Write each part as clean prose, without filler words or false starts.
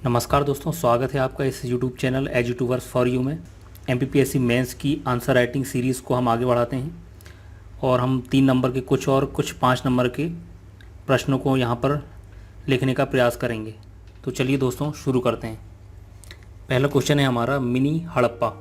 नमस्कार दोस्तों, स्वागत है आपका इस YouTube चैनल एजुट्यूबर्स फॉर यू में। MPPSC मेंस की आंसर राइटिंग सीरीज़ को हम आगे बढ़ाते हैं और हम 3 नंबर के कुछ और कुछ 5 नंबर के प्रश्नों को यहाँ पर लिखने का प्रयास करेंगे। तो चलिए दोस्तों शुरू करते हैं। पहला क्वेश्चन है हमारा मिनी हड़प्पा।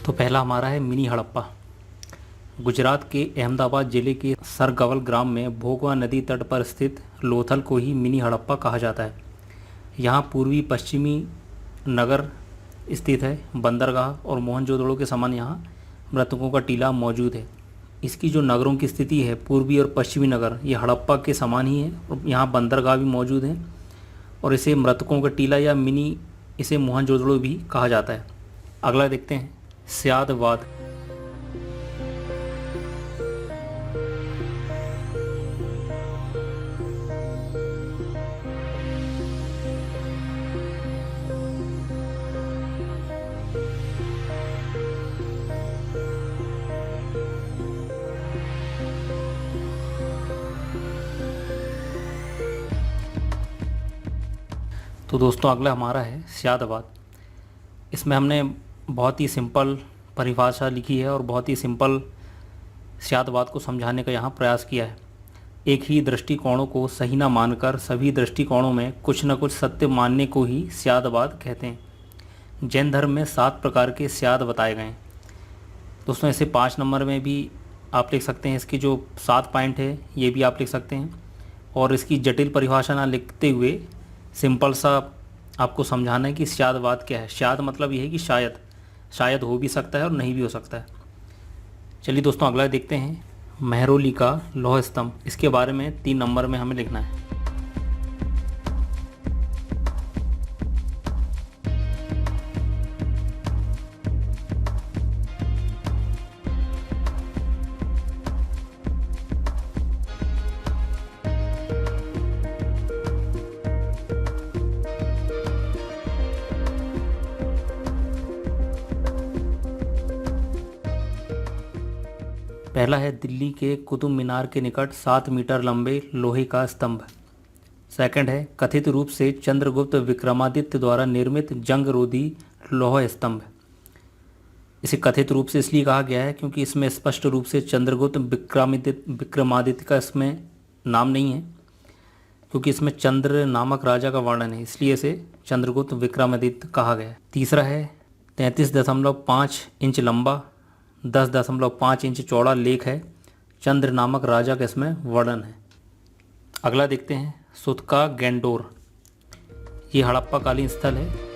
तो पहला हमारा है मिनी हड़प्पा। गुजरात के अहमदाबाद ज़िले के सरगवल ग्राम में भोगवा नदी तट पर स्थित लोथल को ही मिनी हड़प्पा कहा जाता है। यहाँ पूर्वी पश्चिमी नगर स्थित है। बंदरगाह और मोहनजोदड़ो के समान यहाँ मृतकों का टीला मौजूद है। इसकी जो नगरों की स्थिति है, पूर्वी और पश्चिमी नगर, ये हड़प्पा के समान ही है और यहाँ बंदरगाह भी मौजूद है और इसे मृतकों का टीला या मिनी इसे मोहनजोदड़ो भी कहा जाता है। अगला देखते हैं स्यादवाद। तो दोस्तों अगला हमारा है स्यादवाद। इसमें हमने बहुत ही सिंपल परिभाषा लिखी है और बहुत ही सिंपल स्यादवाद को समझाने का यहाँ प्रयास किया है। एक ही दृष्टिकोणों को सही न मानकर सभी दृष्टिकोणों में कुछ न कुछ सत्य मानने को ही स्यादवाद कहते हैं। जैन धर्म में 7 प्रकार के स्याद बताए गए हैं। दोस्तों इसे 5 नंबर में भी आप लिख सकते हैं। इसके जो 7 पॉइंट है ये भी आप लिख सकते हैं और इसकी जटिल परिभाषा ना लिखते हुए सिंपल सा आपको समझाना है कि स्यादवाद क्या है। स्याद मतलब ये है कि शायद हो भी सकता है और नहीं भी हो सकता है। चलिए दोस्तों अगला देखते हैं मेहरौली का लौह स्तंभ। इसके बारे में 3 नंबर में हमें लिखना है। पहला है दिल्ली के कुतुब मीनार के निकट 7 मीटर लंबे लोहे का स्तंभ। सेकंड है कथित रूप से चंद्रगुप्त विक्रमादित्य द्वारा निर्मित जंग रोधी लौह स्तंभ। इसे कथित रूप से इसलिए कहा गया है क्योंकि इसमें स्पष्ट रूप से चंद्रगुप्त विक्रमादित्य का इसमें नाम नहीं है, क्योंकि इसमें चंद्र नामक राजा का वर्णन है, इसलिए इसे चंद्रगुप्त विक्रमादित्य कहा गया है। तीसरा है 33.5 इंच लंबा 10.5 इंच चौड़ा लेख है। चंद्र नामक राजा का इसमें वर्णन है। अगला देखते हैं सुतका गैंडोर। ये हड़प्पा कालीन स्थल है।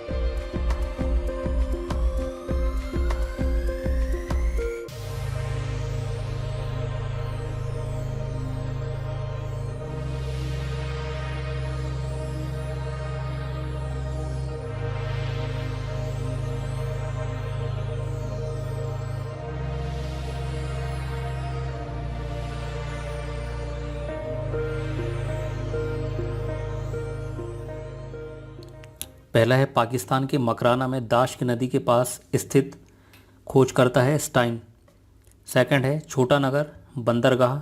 पहला है पाकिस्तान के मकराना में दाश्क नदी के पास स्थित खोज करता है स्टाइन। सेकंड है छोटा नगर बंदरगाह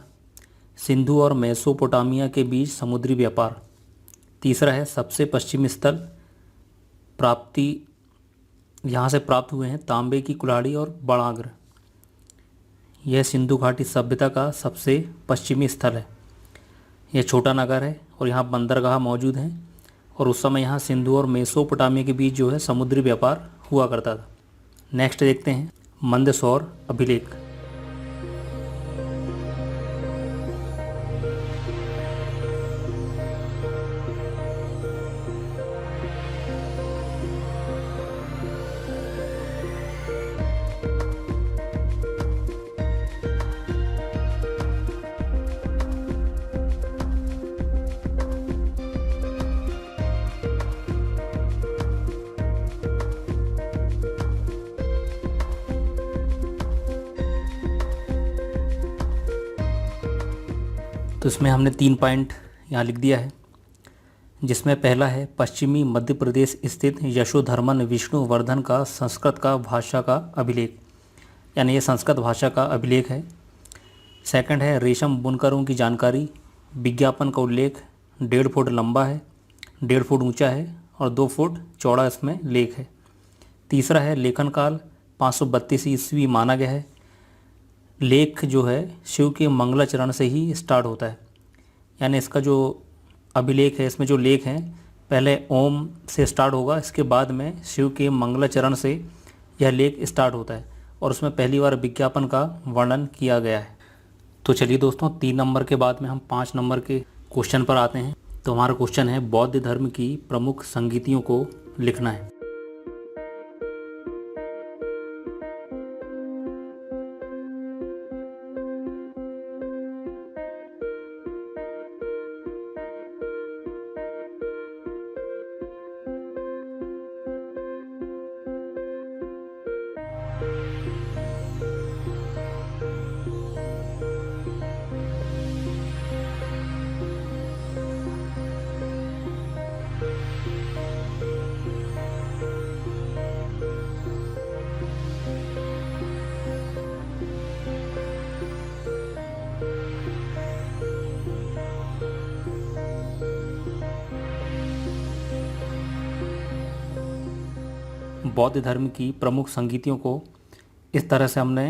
सिंधु और मेसोपोटामिया के बीच समुद्री व्यापार। तीसरा है सबसे पश्चिमी स्थल प्राप्ति, यहाँ से प्राप्त हुए हैं तांबे की कुल्हाड़ी और बड़ाग्र। यह सिंधु घाटी सभ्यता का सबसे पश्चिमी स्थल है। यह छोटा नगर है और यहाँ बंदरगाह मौजूद हैं और उस समय यहाँ सिंधु और मेसोपोटामिया के बीच जो है समुद्री व्यापार हुआ करता था। नेक्स्ट देखते हैं मंदसौर अभिलेख। तो इसमें हमने 3 पॉइंट यहाँ लिख दिया है, जिसमें पहला है पश्चिमी मध्य प्रदेश स्थित यशोधर्मन विष्णुवर्धन का संस्कृत का भाषा का अभिलेख, यानी ये संस्कृत भाषा का अभिलेख है। सेकंड है रेशम बुनकरों की जानकारी, विज्ञापन का उल्लेख 1.5 फुट लंबा है, 1.5 फुट ऊंचा है और 2 फुट चौड़ा इसमें लेख है। तीसरा है लेखन काल 532 ईस्वी माना गया है। लेख जो है शिव के मंगलाचरण से ही स्टार्ट होता है, यानी इसका जो अभिलेख है, इसमें जो लेख हैं पहले ओम से स्टार्ट होगा, इसके बाद में शिव के मंगलाचरण से यह लेख स्टार्ट होता है और उसमें पहली बार विज्ञापन का वर्णन किया गया है। तो चलिए दोस्तों, 3 नंबर के बाद में हम 5 नंबर के क्वेश्चन पर आते हैं। तो हमारा क्वेश्चन है बौद्ध धर्म की प्रमुख संगीतियों को लिखना है। बौद्ध धर्म की प्रमुख संगीतियों को इस तरह से हमने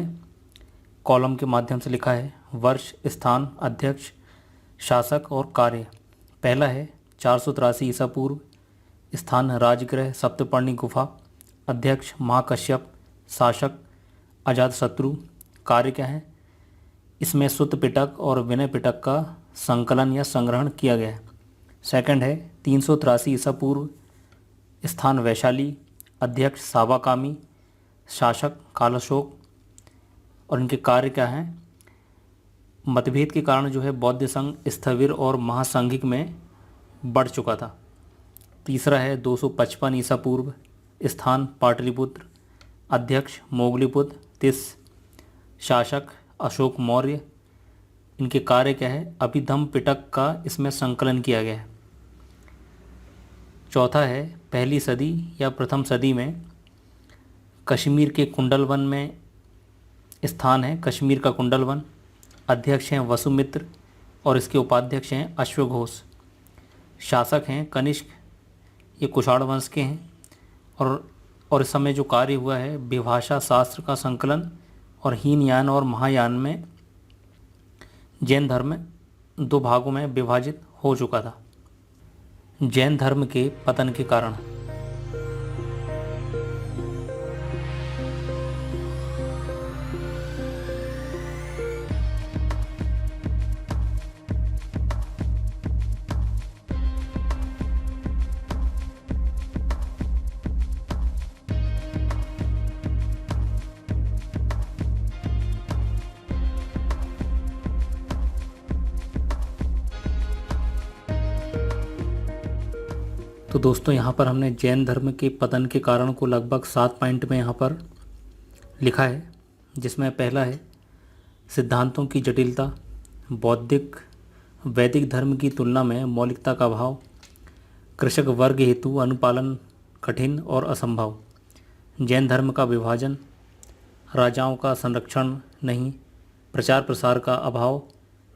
कॉलम के माध्यम से लिखा है। वर्ष, स्थान, अध्यक्ष, शासक और कार्य। पहला है 483 ईसा पूर्व, स्थान राजगृह सप्तपर्णी गुफा, अध्यक्ष महाकश्यप, शासक अजातशत्रु। कार्य क्या है? इसमें सुत्त पिटक और विनय पिटक का संकलन या संग्रहण किया गया है। सेकंड है 383 ईसा पूर्व, स्थान वैशाली, अध्यक्ष सावाकामी, शासक कालाशोक। और इनके कार्य क्या हैं? मतभेद के कारण जो है बौद्ध संघ स्थविर और महासांघिक में बढ़ चुका था। तीसरा है 255 ईसा पूर्व, स्थान पाटलिपुत्र, अध्यक्ष मोगलीपुत्र तिस, शासक अशोक मौर्य। इनके कार्य क्या है? अभिधम पिटक का इसमें संकलन किया गया है। चौथा है पहली सदी या प्रथम सदी में कश्मीर के कुंडलवन में स्थान है कश्मीर का कुंडलवन, अध्यक्ष हैं वसुमित्र और इसके उपाध्यक्ष हैं अश्वघोष। शासक हैं कनिष्क, ये कुषाण वंश के हैं। और इस समय जो कार्य हुआ है विभाषा शास्त्र का संकलन और हीनयान और महायान में जैन धर्म 2 भागों में विभाजित हो चुका था। जैन धर्म के पतन के कारण तो दोस्तों यहाँ पर हमने जैन धर्म के पतन के कारण को लगभग 7 पॉइंट में यहाँ पर लिखा है, जिसमें पहला है सिद्धांतों की जटिलता, बौद्धिक वैदिक धर्म की तुलना में मौलिकता का अभाव, कृषक वर्ग हेतु अनुपालन कठिन और असंभव, जैन धर्म का विभाजन, राजाओं का संरक्षण नहीं, प्रचार प्रसार का अभाव,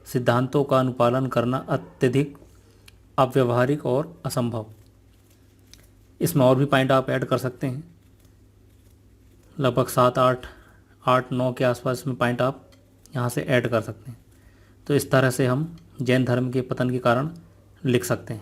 सिद्धांतों का अनुपालन करना अत्यधिक अव्यवहारिक और असंभव। इसमें और भी पॉइंट आप ऐड कर सकते हैं, लगभग 7, 8, 9 के आसपास में पॉइंट आप यहाँ से ऐड कर सकते हैं। तो इस तरह से हम जैन धर्म के पतन के कारण लिख सकते हैं।